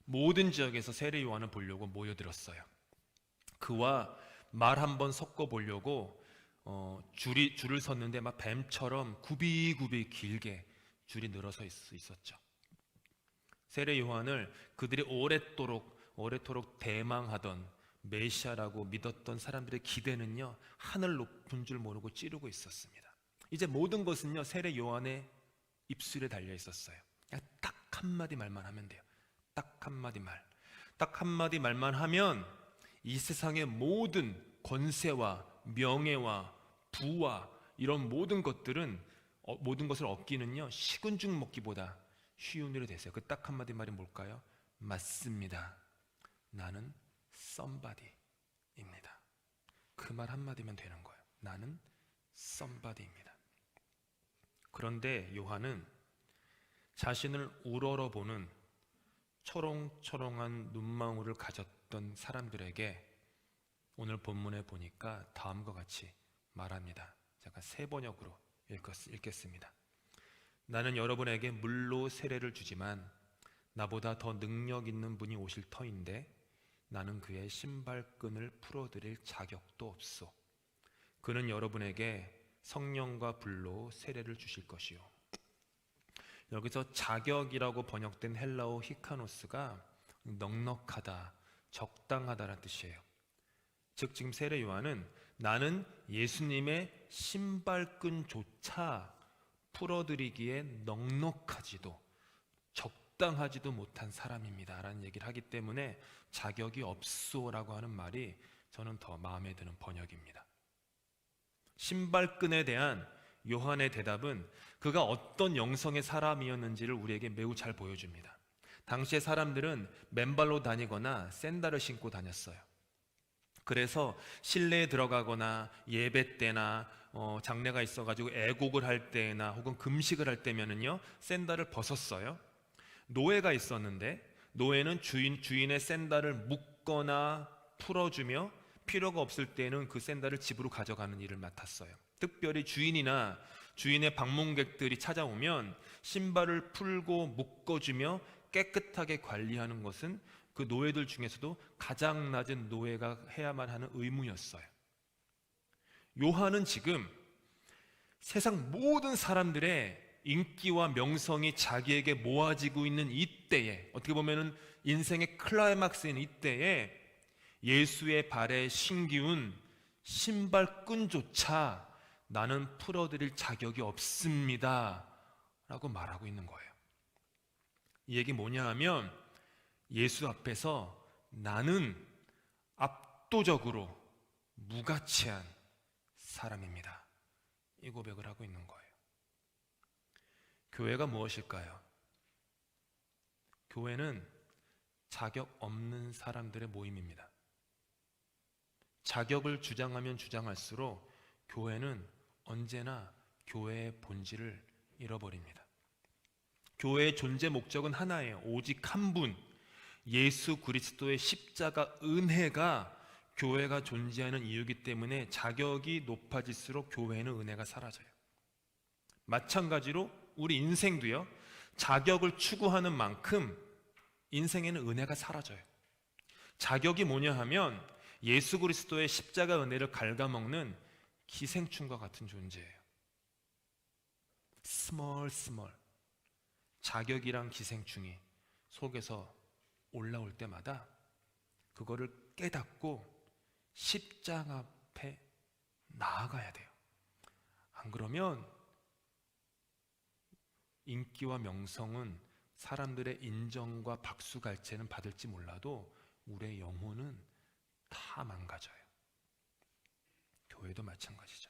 모든 지역에서 세례 요한을 보려고 모여들었어요. 그와 말 한번 섞어 보려고 줄을 섰는데 막 뱀처럼 굽이굽이 길게 줄이 늘어서 있었죠. 세례 요한을 그들이 오래도록 대망하던 메시아라고 믿었던 사람들의 기대는요, 하늘 높은 줄 모르고 찌르고 있었습니다. 이제 모든 것은요, 세례 요한의 입술에 달려 있었어요. 그냥 딱 한마디 말만 하면 돼요. 딱 한마디 말. 딱 한마디 말만 하면 이 세상의 모든 권세와 명예와 부와 이런 모든 것들은 모든 것을 얻기는요, 식은 죽 먹기보다 쉬운 일이 됐어요. 그 딱 한마디 말이 뭘까요? 맞습니다. 나는 somebody입니다. 그 말 한마디면 되는 거예요. 나는 somebody입니다. 그런데 요한은 자신을 우러러보는 초롱초롱한 눈망울을 가졌던 사람들에게 오늘 본문에 보니까 다음과 같이 말합니다. 제가 세 번역으로 읽겠습니다. 나는 여러분에게 물로 세례를 주지만 나보다 더 능력 있는 분이 오실 터인데 나는 그의 신발끈을 풀어드릴 자격도 없소. 그는 여러분에게 성령과 불로 세례를 주실 것이요. 여기서 자격이라고 번역된 헬라어 히카노스가 넉넉하다, 적당하다라는 뜻이에요. 즉 지금 세례 요한은 나는 예수님의 신발끈조차 풀어드리기에 넉넉하지도 적당하지도 못한 사람입니다 라는 얘기를 하기 때문에 자격이 없소라고 하는 말이 저는 더 마음에 드는 번역입니다. 신발끈에 대한 요한의 대답은 그가 어떤 영성의 사람이었는지를 우리에게 매우 잘 보여줍니다. 당시의 사람들은 맨발로 다니거나 샌들을 신고 다녔어요. 그래서 실내에 들어가거나 예배 때나 장례가 있어가지고 애곡을 할 때나 혹은 금식을 할 때면은요 샌들을 벗었어요. 노예가 있었는데 노예는 주인의 샌들을 묶거나 풀어주며 필요가 없을 때는 그 샌들을 집으로 가져가는 일을 맡았어요. 특별히 주인이나 주인의 방문객들이 찾아오면 신발을 풀고 묶어주며 깨끗하게 관리하는 것은 그 노예들 중에서도 가장 낮은 노예가 해야만 하는 의무였어요. 요한은 지금 세상 모든 사람들의 인기와 명성이 자기에게 모아지고 있는 이때에, 어떻게 보면 인생의 클라이막스인 이때에 예수의 발에 신기운 신발끈조차 나는 풀어드릴 자격이 없습니다 라고 말하고 있는 거예요. 이 얘기 뭐냐 하면 예수 앞에서 나는 압도적으로 무가치한 사람입니다, 이 고백을 하고 있는 거예요. 교회가 무엇일까요? 교회는 자격 없는 사람들의 모임입니다. 자격을 주장하면 주장할수록 교회는 언제나 교회의 본질을 잃어버립니다. 교회의 존재 목적은 하나예요. 오직 한 분, 예수 그리스도의 십자가 은혜가 교회가 존재하는 이유이기 때문에 자격이 높아질수록 교회는 은혜가 사라져요. 마찬가지로 우리 인생도요, 자격을 추구하는 만큼 인생에는 은혜가 사라져요. 자격이 뭐냐 하면 예수 그리스도의 십자가 은혜를 갉아먹는 기생충과 같은 존재예요. 스몰 자격이란 기생충이 속에서 올라올 때마다 그거를 깨닫고 십자가 앞에 나아가야 돼요. 안 그러면 인기와 명성은 사람들의 인정과 박수갈채는 받을지 몰라도 우리의 영혼은 다 망가져요. 교회도 마찬가지죠.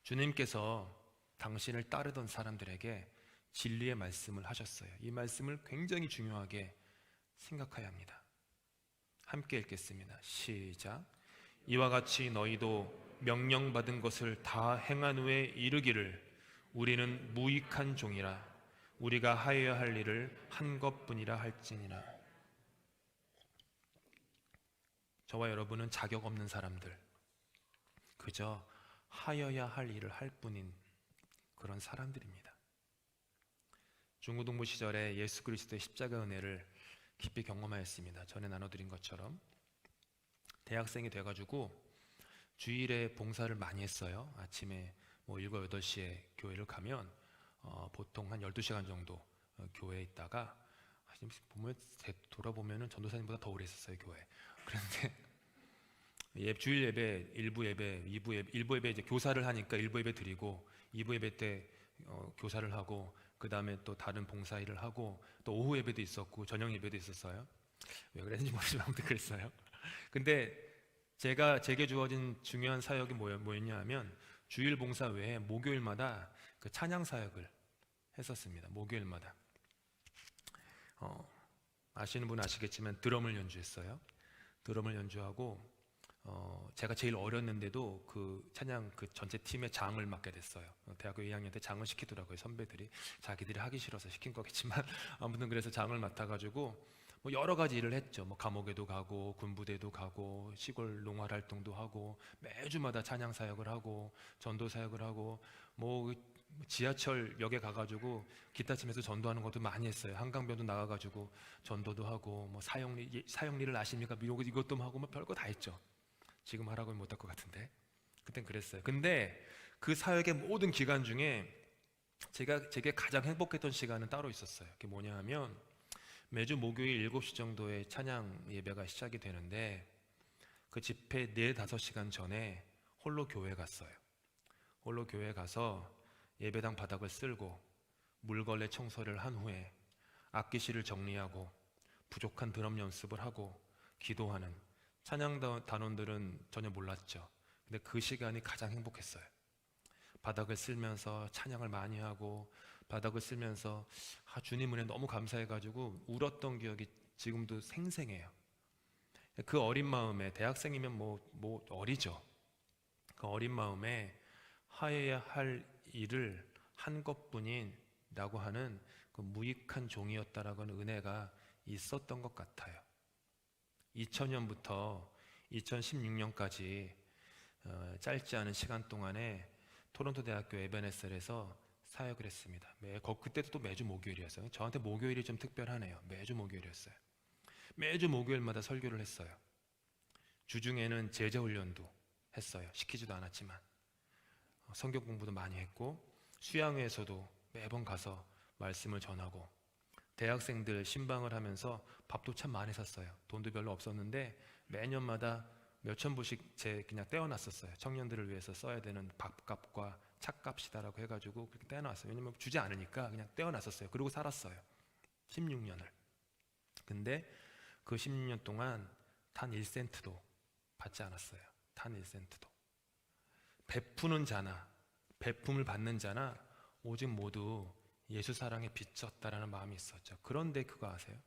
주님께서 당신을 따르던 사람들에게 진리의 말씀을 하셨어요. 이 말씀을 굉장히 중요하게 생각해야 합니다. 함께 읽겠습니다. 시작. 이와 같이 너희도 명령받은 것을 다 행한 후에 이르기를 우리는 무익한 종이라 우리가 하여야 할 일을 한 것뿐이라 할지니라. 저와 여러분은 자격 없는 사람들, 그저 하여야 할 일을 할 뿐인 그런 사람들입니다. 중고등부 시절에 예수 그리스도의 십자가 은혜를 깊이 경험하였습니다. 전에 나눠드린 것처럼 대학생이 돼가지고 주일에 봉사를 많이 했어요. 아침에 뭐 7, 8시에 교회를 가면 보통 한 12시간 정도 교회에 있다가 보면 돌아보면 전도사님보다 더 오래 있었어요, 교회. 그런데 주일 예배, 일부 예배, 일부 예배 이제 교사를 하니까 일부 예배 드리고 2부 예배 때 교사를 하고 그 다음에 또 다른 봉사 일을 하고 또 오후 예배도 있었고 저녁 예배도 있었어요. 왜 그랬는지 모르지만 아무튼 그랬어요. 근데 제게 주어진 중요한 사역이 뭐였냐 하면 주일 봉사 외에 목요일마다 그 찬양 사역을 했었습니다. 목요일마다. 아시는 분은 아시겠지만 드럼을 연주했어요. 드럼을 연주하고 제가 제일 어렸는데도 그 찬양 그 전체 팀의 장을 맡게 됐어요. 대학교 2학년 때 장을 시키더라고요. 선배들이 자기들이 하기 싫어서 시킨 거겠지만 아무튼 그래서 장을 맡아가지고 뭐 여러 가지 일을 했죠. 뭐 감옥에도 가고 군부대도 가고 시골 농활 활동도 하고 매주마다 찬양 사역을 하고 전도 사역을 하고 뭐 지하철역에 가가지고 기타 치면서 전도하는 것도 많이 했어요. 한강변도 나가가지고 전도도 하고 뭐 사형리를 아십니까? 이것도 하고 뭐 별거 다 했죠. 지금 하라고는 못할 것 같은데 그땐 그랬어요. 근데 그 사역의 모든 기간 중에 제게 가장 행복했던 시간은 따로 있었어요. 그게 뭐냐 하면 매주 목요일 7시 정도에 찬양 예배가 시작이 되는데 그 집회 4-5시간 전에 홀로 교회 갔어요. 홀로 교회 가서 예배당 바닥을 쓸고 물걸레 청소를 한 후에 악기실을 정리하고 부족한 드럼 연습을 하고 기도하는 찬양 단원들은 전혀 몰랐죠. 근데 그 시간이 가장 행복했어요. 바닥을 쓸면서 찬양을 많이 하고 바닥을 쓸면서 주님 은혜 너무 감사해가지고 울었던 기억이 지금도 생생해요. 그 어린 마음에 대학생이면 뭐 어리죠. 그 어린 마음에 하여야 할 일을 한 것뿐이라고 하는 그 무익한 종이었다라고 하는 은혜가 있었던 것 같아요. 2000년부터 2016년까지 짧지 않은 시간 동안에 토론토 대학교 에베네셀에서 사역을 했습니다. 그때도 또 매주 목요일이었어요. 저한테 목요일이 좀 특별하네요. 매주 목요일이었어요. 매주 목요일마다 설교를 했어요. 주중에는 제자훈련도 했어요. 시키지도 않았지만 성경 공부도 많이 했고 수양회에서도 매번 가서 말씀을 전하고 대학생들 신방을 하면서 밥도 참 많이 샀어요. 돈도 별로 없었는데 매년마다 몇천 불씩 그냥 떼어놨었어요. 청년들을 위해서 써야 되는 밥값과 차값이다라고 해가지고 그렇게 떼어놨어요. 왜냐면 주지 않으니까 그냥 떼어놨었어요. 그리고 살았어요. 16년을. 근데 그 16년 동안 단 1센트도 받지 않았어요. 단 1센트도. 베푸는 자나 베품을 받는 자나 오직 모두 예수 사랑에 비쳤다라는 마음이 있었죠. 그런데 그거 아세요?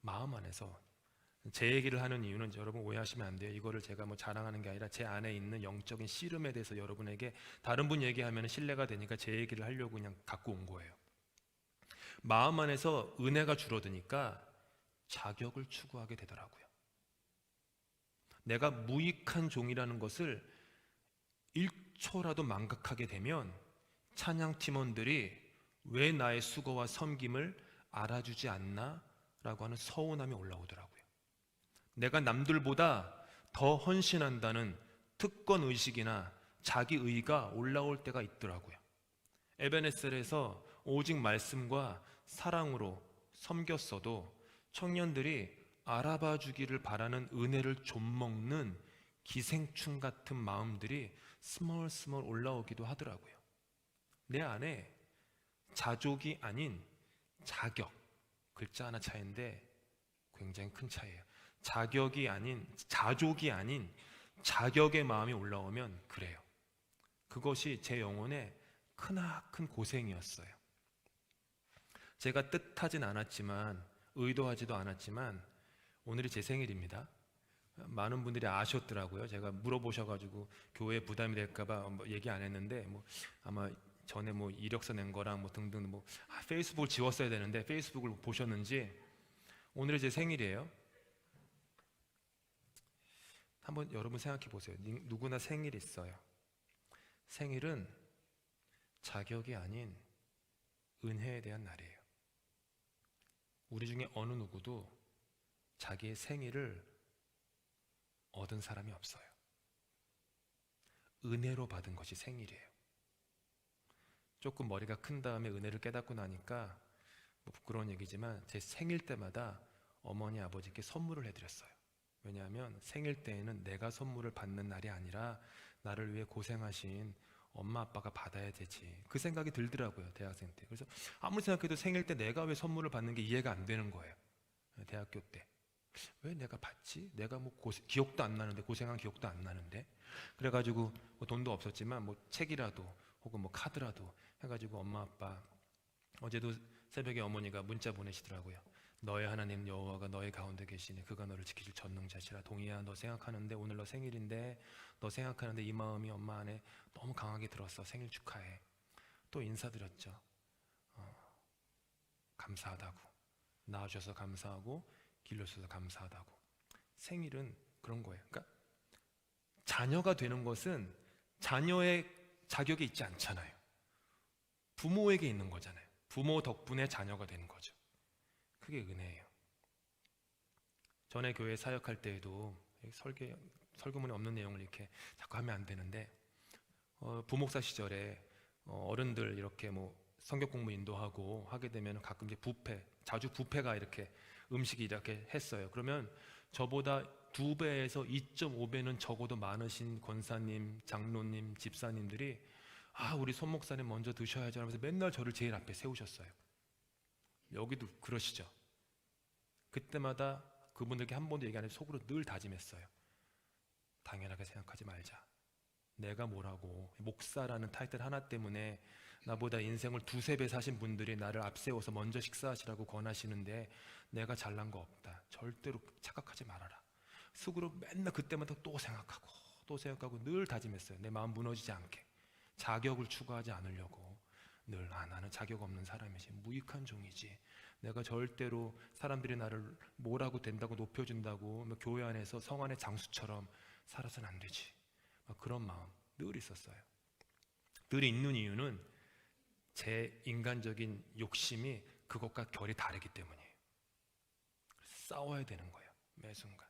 마음 안에서 제 얘기를 하는 이유는 여러분 오해하시면 안 돼요. 이거를 제가 뭐 자랑하는 게 아니라 제 안에 있는 영적인 씨름에 대해서 여러분에게 다른 분 얘기하면 신뢰가 되니까 제 얘기를 하려고 그냥 갖고 온 거예요. 마음 안에서 은혜가 줄어드니까 자격을 추구하게 되더라고요. 내가 무익한 종이라는 것을 1초라도 망각하게 되면 찬양 팀원들이 왜 나의 수고와 섬김을 알아주지 않나? 라고 하는 서운함이 올라오더라고요. 내가 남들보다 더 헌신한다는 특권의식이나 자기의가 올라올 때가 있더라고요. 에베네셀에서 오직 말씀과 사랑으로 섬겼어도 청년들이 알아봐 주기를 바라는 은혜를 좀먹는 기생충 같은 마음들이 스멀스멀 올라오기도 하더라고요. 내 안에 자족이 아닌 자격, 글자 하나 차이인데 굉장히 큰 차이예요. 자격이 아닌 자족이 아닌 자격의 마음이 올라오면 그래요. 그것이 제 영혼의 크나큰 고생이었어요. 제가 뜻하진 않았지만 의도하지도 않았지만 오늘이 제 생일입니다. 많은 분들이 아셨더라고요. 제가 물어보셔가지고 교회에 부담이 될까봐 얘기 안 했는데 아마 전에 이력서 낸 거랑 등등 페이스북을 지웠어야 되는데 페이스북을 보셨는지 오늘이 제 생일이에요. 한번 여러분 생각해 보세요. 누구나 생일이 있어요. 생일은 자격이 아닌 은혜에 대한 날이에요. 우리 중에 어느 누구도 자기의 생일을 얻은 사람이 없어요. 은혜로 받은 것이 생일이에요. 조금 머리가 큰 다음에 은혜를 깨닫고 나니까 뭐 부끄러운 얘기지만 제 생일 때마다 어머니 아버지께 선물을 해드렸어요. 왜냐하면 생일 때에는 내가 선물을 받는 날이 아니라 나를 위해 고생하신 엄마 아빠가 받아야 되지, 그 생각이 들더라고요, 대학생 때. 그래서 아무리 생각해도 생일 때 내가 왜 선물을 받는 게 이해가 안 되는 거예요. 대학교 때 왜 내가 받지? 내가 뭐 기억도 안 나는데, 고생한 기억도 안 나는데. 그래가지고 뭐 돈도 없었지만 뭐 책이라도 혹은 뭐 카드라도 해가지고 엄마 아빠, 어제도 새벽에 어머니가 문자 보내시더라고요. 너의 하나님 여호와가 너의 가운데 계시니 그가 너를 지키실 전능자시라. 동희야, 너 생각하는데 오늘 너 생일인데, 너 생각하는데 이 마음이 엄마 안에 너무 강하게 들었어. 생일 축하해. 또 인사드렸죠. 감사하다고, 낳아주셔서 감사하고 길러주셔서 감사하다고. 생일은 그런 거예요. 그러니까 자녀가 되는 것은 자녀의 자격에 있지 않잖아요. 부모에게 있는 거잖아요. 부모 덕분에 자녀가 되는 거죠. 그게 은혜예요. 전에 교회 사역할 때에도 설교문에 없는 내용을 이렇게 자꾸 하면 안 되는데, 부목사 시절에 어른들 이렇게 뭐 성경 공부 인도하고 하게 되면 가끔 이제 자주 뷔페가 이렇게 음식이 이렇게 했어요. 그러면 저보다 2배에서 2.5배는 적어도 많으신 권사님, 장로님, 집사님들이 우리 손 목사님 먼저 드셔야죠 하면서 맨날 저를 제일 앞에 세우셨어요. 여기도 그러시죠? 그때마다 그분들께 한 번도 얘기 안 해도 속으로 늘 다짐했어요. 당연하게 생각하지 말자. 내가 뭐라고, 목사라는 타이틀 하나 때문에 나보다 인생을 2~3배 사신 분들이 나를 앞세워서 먼저 식사하시라고 권하시는데 내가 잘난 거 없다. 절대로 착각하지 말아라. 속으로 맨날 그때마다 또 생각하고 늘 다짐했어요. 내 마음 무너지지 않게. 자격을 추구하지 않으려고 늘 나는 자격 없는 사람이지, 무익한 종이지, 내가 절대로 사람들이 나를 뭐라고 된다고 높여준다고 교회 안에서 성 안의 장수처럼 살아서는 안 되지, 그런 마음 늘 있었어요. 늘 있는 이유는 제 인간적인 욕심이 그것과 결이 다르기 때문이에요. 싸워야 되는 거예요, 매 순간.